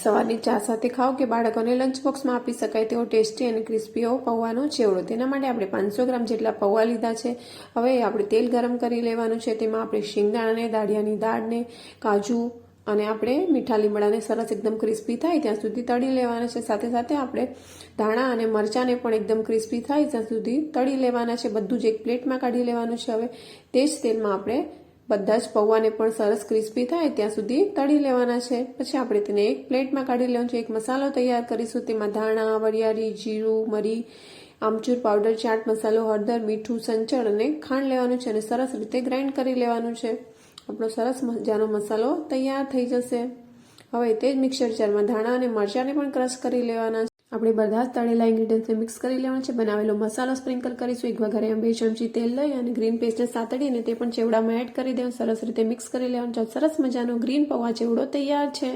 સવારની ચા સાથે ખાઓ કે બાળકોને લંચ બોક્સમાં આપી શકાય તેવો ટેસ્ટી અને ક્રિસ્પી એવો પૌવાનો ચેવડો. તેના માટે આપણે 500 ગ્રામ જેટલા પૌવા લીધા છે. હવે આપણે તેલ ગરમ કરી લેવાનું છે. તેમાં આપણે શિંગદાણાને, દાળિયાની દાળને, કાજુ અને આપણે મીઠા લીમડાને સરસ એકદમ ક્રિસ્પી થાય ત્યાં સુધી તળી લેવાના છે. સાથે સાથે આપણે ધાણા અને મરચાંને પણ એકદમ ક્રિસ્પી થાય ત્યાં સુધી તળી લેવાના છે. બધું જ એક પ્લેટમાં કાઢી લેવાનું છે. હવે તે જ તેલમાં આપણે બધા જ પૌવાને પણ સરસ ક્રિસ્પી થાય ત્યાં સુધી તળી લેવાના છે. પછી આપણે તેને એક પ્લેટમાં કાઢી લેવાનું છે. એક મસાલો તૈયાર કરીશું. તેમાં ધાણા, વરિયાળી, જીરું, મરી, આમચૂર પાવડર, ચાટ મસાલો, હળદર, મીઠું, સંચળ અને ખાંડ લેવાનું છે અને સરસ રીતે ગ્રાઇન્ડ કરી લેવાનું છે. આપણો સરસ મજાનો મસાલો તૈયાર થઈ જશે. હવે તે જ મિક્સર જારમાં ધાણા અને મરચાંને પણ ક્રશ કરી લેવાના છે. આપણે બધા જ તળેલા ઇન્ગ્રીડિયન્ટ્સને મિક્સ કરી લેવાનું છે. બનાવેલો મસાલો સ્પ્રિંકલ કરીશું. એક વઘારે 2 ચમચી તેલ લઈ અને ગ્રીન પેસ્ટને સાતડીને તે પણ ચેવડામાં એડ કરી દેવાનું. સરસ રીતે મિક્સ કરી લેવાનું. સરસ મજાનો ગ્રીન પૌવા ચેવડો તૈયાર છે.